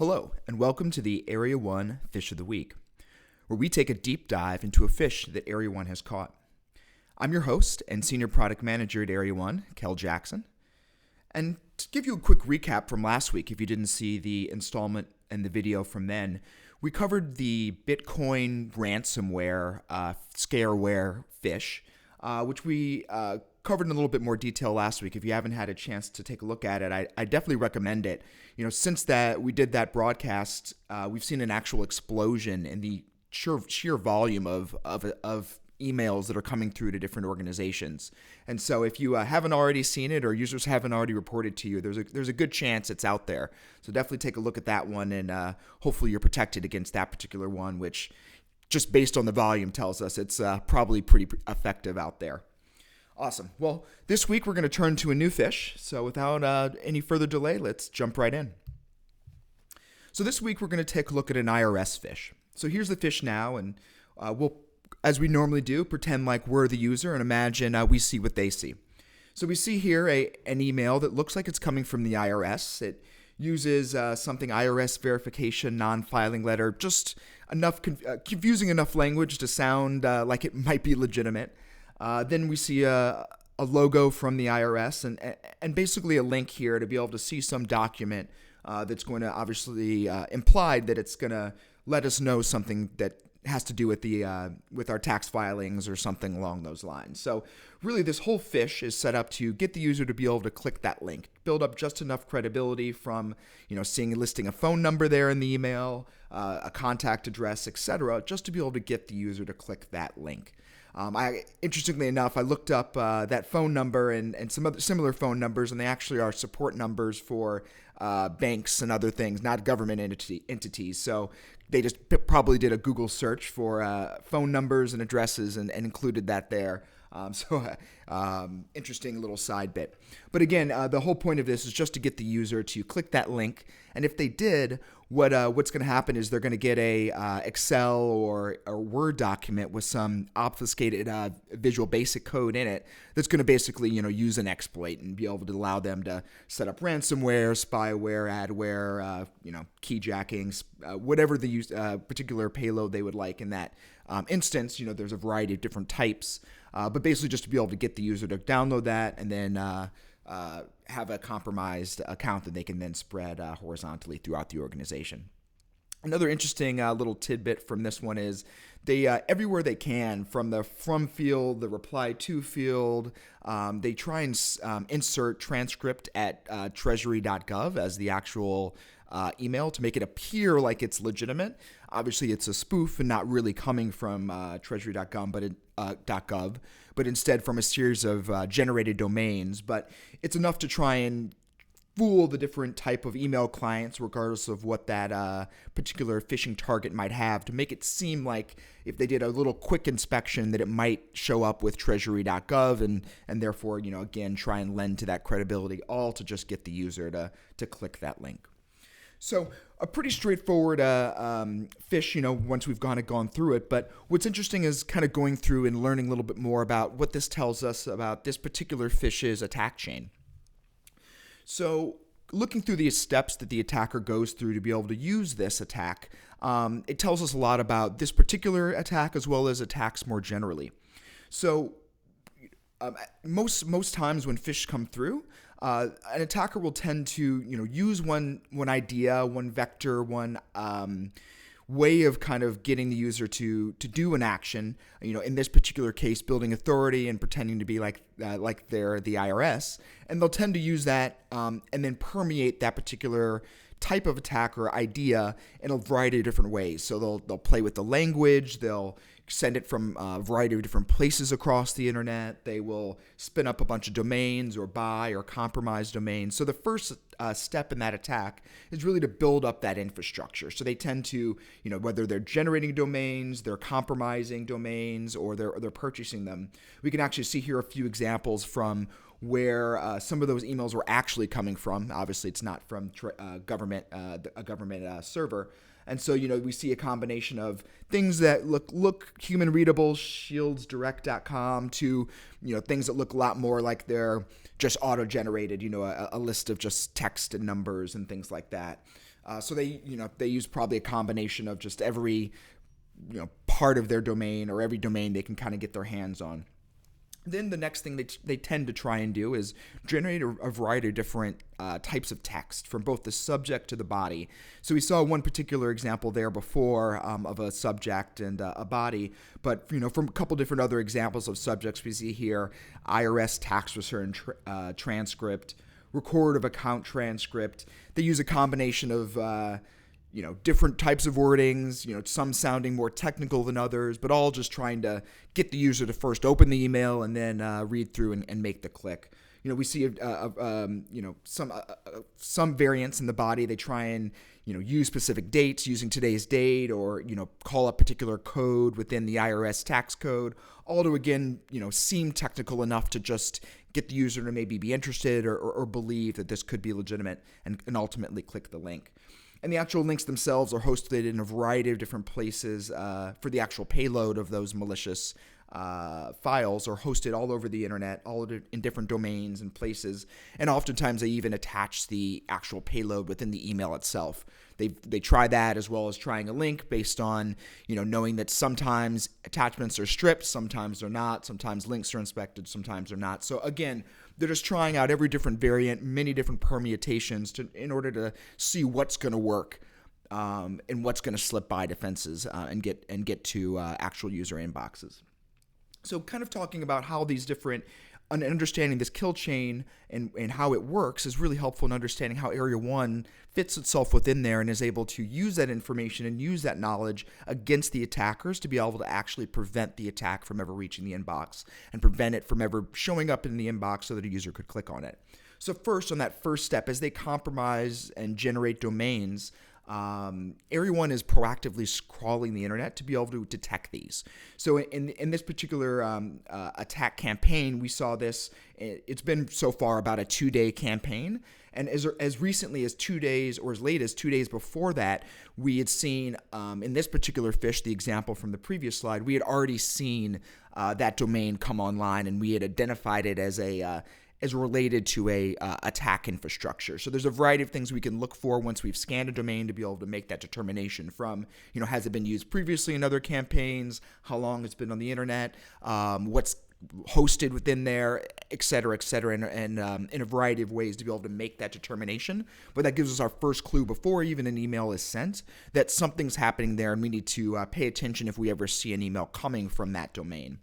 Hello, and welcome to the Area 1 Phish of the Week, where we take a deep dive into a fish that Area 1 has caught. I'm your host and Senior Product Manager at Area 1, Kel Jackson. And to give you a quick recap from last week, if you didn't see the installment and the video from then, we covered the Bitcoin ransomware scareware Phish, which we covered in a little bit more detail last week. If you haven't had a chance to take a look at it, I definitely recommend it. You know, since that we did that broadcast, we've seen an actual explosion in the sheer volume of emails that are coming through to different organizations. And so if you haven't already seen it or users haven't already reported to you, there's a good chance it's out there. So definitely take a look at that one, and hopefully you're protected against that particular one, which just based on the volume tells us it's probably pretty effective out there. Awesome. Well, this week we're going to turn to a new fish. So without any further delay, let's jump right in. So this week we're going to take a look at an IRS Phish. So here's the fish now, and we'll, as we normally do, pretend like we're the user and imagine we see what they see. So we see here an email that looks like it's coming from the IRS. It uses something IRS verification non-filing letter, just enough confusing enough language to sound like it might be legitimate. Then we see a logo from the IRS and basically a link here to be able to see some document that's going to obviously imply that it's going to let us know something that has to do with with our tax filings or something along those lines. So really this whole Phish is set up to get the user to be able to click that link, build up just enough credibility from, listing a phone number there in the email, a contact address, etc., just to be able to get the user to click that link. Interestingly enough, I looked up that phone number and some other similar phone numbers, and they actually are support numbers for banks and other things, not government entities. So they just probably did a Google search for phone numbers and addresses and included that there. Interesting little side bit. But again, the whole point of this is just to get the user to click that link. And if they did, what's going to happen is they're going to get a Excel or a Word document with some obfuscated Visual Basic code in it that's going to basically use an exploit and be able to allow them to set up ransomware, spyware, adware, keyjacking, whatever the particular payload they would like in that instance. There's a variety of different types. But basically just to be able to get the user to download that and then have a compromised account that they can then spread horizontally throughout the organization. Another interesting little tidbit from this one is they everywhere they can, from the from field, the reply to field, they try and insert transcript at treasury.gov as the actual email to make it appear like it's legitimate. Obviously, it's a spoof and not really coming from treasury.gov, but instead from a series of generated domains. But it's enough to try and fool the different type of email clients, regardless of what that particular phishing target might have, to make it seem like if they did a little quick inspection that it might show up with treasury.gov and therefore, again, try and lend to that credibility, all to just get the user to click that link. So a pretty straightforward Phish, once we've gone through it. But what's interesting is kind of going through and learning a little bit more about what this tells us about this particular Phish's attack chain. So looking through the steps that the attacker goes through to be able to use this attack, it tells us a lot about this particular attack as well as attacks more generally. So most times when Phish come through, an attacker will tend to use one idea, one vector, one way of kind of getting the user to do an action. In this particular case, building authority and pretending to be like they're the IRS, and they'll tend to use that and then permeate that particular type of attack or idea in a variety of different ways. So they'll play with the language, they'll send it from a variety of different places across the internet. They will spin up a bunch of domains or buy or compromise domains. So the first step in that attack is really to build up that infrastructure. So they tend to, whether they're generating domains, they're compromising domains, or they're purchasing them. We can actually see here a few examples from where some of those emails were actually coming from. Obviously, it's not from a government server. And so, we see a combination of things that look human readable, shieldsdirect.com, to, things that look a lot more like they're just auto-generated, a list of just text and numbers and things like that. So they use probably a combination of just every, part of their domain or every domain they can kind of get their hands on. Then the next thing they tend to try and do is generate a variety of different types of text from both the subject to the body. So we saw one particular example there before of a subject and a body, but from a couple different other examples of subjects we see here: IRS tax return transcript, record of account transcript. They use a combination of different types of wordings, some sounding more technical than others, but all just trying to get the user to first open the email and then read through and make the click. We see some variants in the body. They try and use specific dates using today's date, or call up particular code within the IRS tax code, all to again seem technical enough to just get the user to maybe be interested or believe that this could be legitimate and ultimately click the link. And the actual links themselves are hosted in a variety of different places for the actual payload of those malicious files are hosted all over the internet, all in different domains and places. And oftentimes they even attach the actual payload within the email itself. They try that, as well as trying a link based on, knowing that sometimes attachments are stripped, sometimes they're not, sometimes links are inspected, sometimes they're not. So again, they're just trying out every different variant, many different permutations in order to see what's going to work and what's going to slip by defenses and get to actual user inboxes. So kind of talking about how these different, understanding this kill chain and how it works is really helpful in understanding how Area 1 fits itself within there and is able to use that information and use that knowledge against the attackers to be able to actually prevent the attack from ever reaching the inbox and prevent it from ever showing up in the inbox so that a user could click on it. So first, on that first step, as they compromise and generate domains, Area 1 is proactively crawling the internet to be able to detect these. So in this particular attack campaign, we saw this. It's been so far about a 2-day campaign. And as recently as 2 days, or as late as 2 days before that, we had seen in this particular phish, the example from the previous slide, we had already seen that domain come online, and we had identified it as related to a attack infrastructure. So there's a variety of things we can look for once we've scanned a domain to be able to make that determination from, has it been used previously in other campaigns, how long it's been on the internet, what's hosted within there, et cetera, and in a variety of ways to be able to make that determination. But that gives us our first clue before even an email is sent that something's happening there, and we need to pay attention if we ever see an email coming from that domain.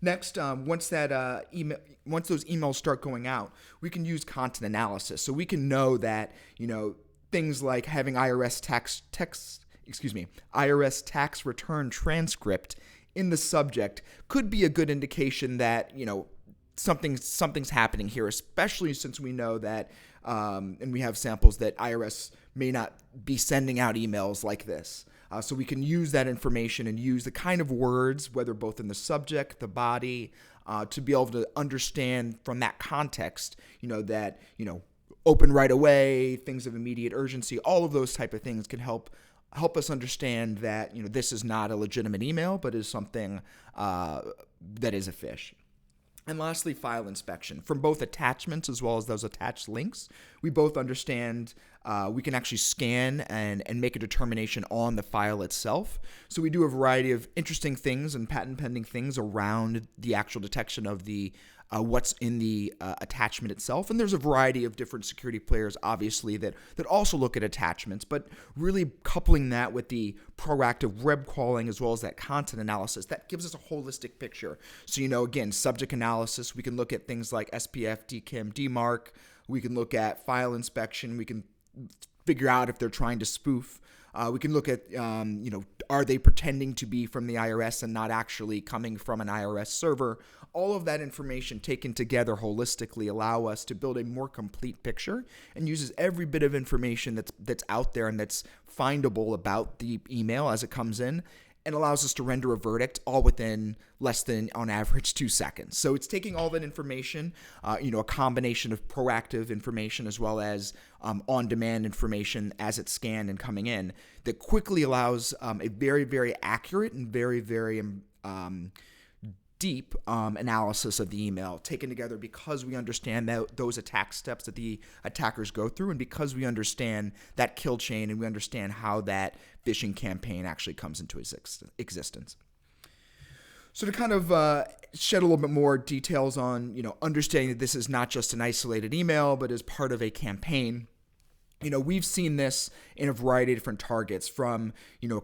Next, once those emails start going out, we can use content analysis. So we can know that, things like having IRS tax return transcript in the subject could be a good indication that, something's happening here, especially since we know that, and we have samples that IRS may not be sending out emails like this. So we can use that information and use the kind of words, whether both in the subject, the body, to be able to understand from that context, that, open right away, things of immediate urgency, all of those type of things can help us understand that, this is not a legitimate email, but is something that is a phish. And lastly, file inspection. From both attachments as well as those attached links, we both understand we can actually scan and make a determination on the file itself. So we do a variety of interesting things and patent pending things around the actual detection of the what's in the attachment itself. And there's a variety of different security players, obviously, that also look at attachments, but really coupling that with the proactive web crawling as well as that content analysis, that gives us a holistic picture. So, again, subject analysis, we can look at things like SPF, DKIM, DMARC. We can look at file inspection. We can figure out if they're trying to spoof. We can look at, are they pretending to be from the IRS and not actually coming from an IRS server? All of that information taken together holistically allow us to build a more complete picture and uses every bit of information that's out there and that's findable about the email as it comes in and allows us to render a verdict all within less than, on average, 2 seconds. So it's taking all that information, a combination of proactive information as well as on-demand information as it's scanned and coming in, that quickly allows a very, very accurate and very, very deep analysis of the email taken together, because we understand those attack steps that the attackers go through, and because we understand that kill chain and we understand how that phishing campaign actually comes into existence. So to kind of shed a little bit more details on, understanding that this is not just an isolated email, but is part of a campaign. We've seen this in a variety of different targets, from,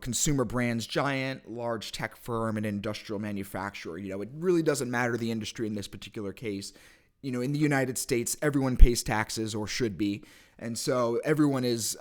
consumer brands giant, large tech firm, and industrial manufacturer. It really doesn't matter the industry in this particular case. In the United States, everyone pays taxes, or should be. And so everyone is,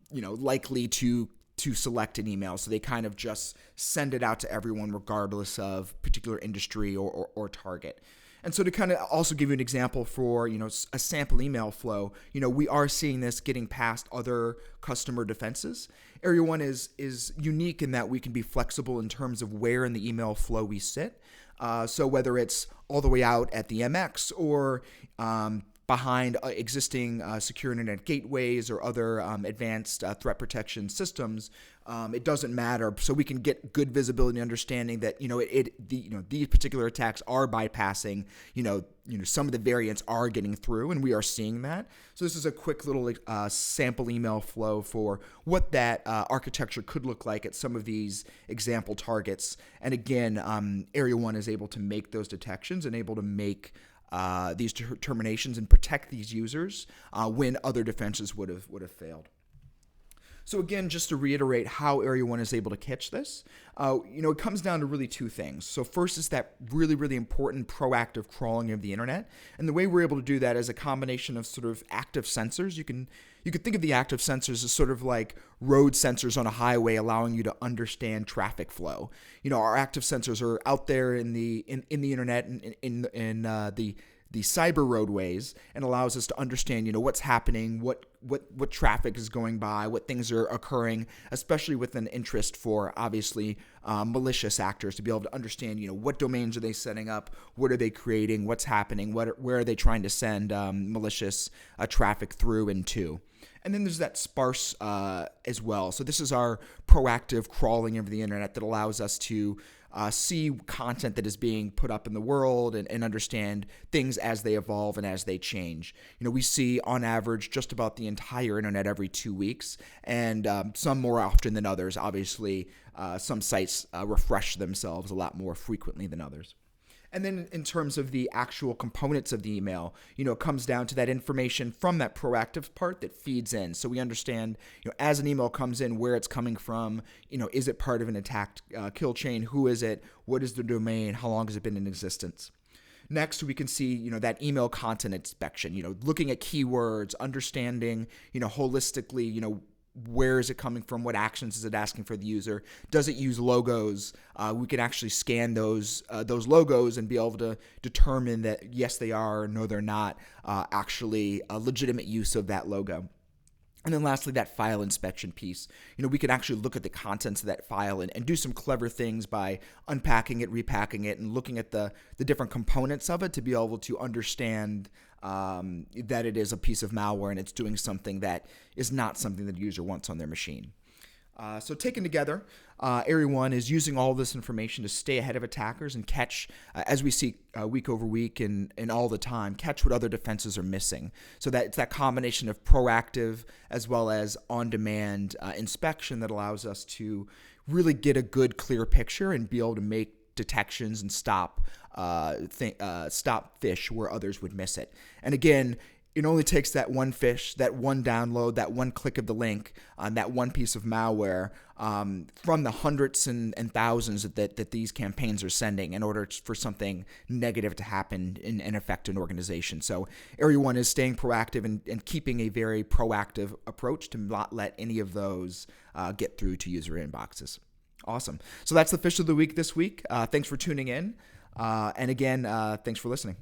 likely to select an email. So they kind of just send it out to everyone regardless of particular industry or target. And so to kind of also give you an example for, a sample email flow, we are seeing this getting past other customer defenses. Area 1 is unique in that we can be flexible in terms of where in the email flow we sit. So whether it's all the way out at the MX or behind existing secure internet gateways or other advanced threat protection systems, it doesn't matter. So we can get good visibility and understanding that these particular attacks are bypassing. Some of the variants are getting through, and we are seeing that. So this is a quick little sample email flow for what that architecture could look like at some of these example targets. And again, Area 1 is able to make those detections and able to make these determinations and protect these users when other defenses would have failed. So again, just to reiterate how Area 1 is able to catch this, it comes down to really two things. So first is that really, really important proactive crawling of the internet. And the way we're able to do that is a combination of sort of active sensors. You could think of the active sensors as sort of like road sensors on a highway, allowing you to understand traffic flow. Our active sensors are out there in the internet and in the cyber roadways, and allows us to understand, what's happening, what traffic is going by, what things are occurring, especially with an interest for, obviously, malicious actors to be able to understand, what domains are they setting up, what are they creating, what's happening, where are they trying to send malicious traffic through and to. And then there's that sparse as well. So this is our proactive crawling of the internet that allows us to see content that is being put up in the world and understand things as they evolve and as they change. We see on average just about the entire internet every 2 weeks, and some more often than others. Obviously, some sites refresh themselves a lot more frequently than others. And then in terms of the actual components of the email, it comes down to that information from that proactive part that feeds in. So we understand, as an email comes in, where it's coming from, is it part of an attacked kill chain? Who is it? What is the domain? How long has it been in existence? Next, we can see, that email content inspection, looking at keywords, understanding, holistically, where is it coming from? What actions is it asking for the user? Does it use logos? We can actually scan those logos and be able to determine that yes, they are, or no, they're not actually a legitimate use of that logo. And then lastly, that file inspection piece. We can actually look at the contents of that file and do some clever things by unpacking it, repacking it, and looking at the different components of it to be able to understand that it is a piece of malware and it's doing something that is not something that the user wants on their machine. So taken together, Area 1 is using all this information to stay ahead of attackers and catch, as we see week over week and all the time, catch what other defenses are missing. So that it's that combination of proactive as well as on-demand inspection that allows us to really get a good, clear picture and be able to make detections and stop phish where others would miss it. And again, it only takes that one phish, that one download, that one click of the link, that one piece of malware from the hundreds and thousands that these campaigns are sending in order for something negative to happen and affect an organization. So Area 1 is staying proactive and keeping a very proactive approach to not let any of those get through to user inboxes. Awesome. So that's the Phish of the Week this week. Thanks for tuning in. And again, thanks for listening.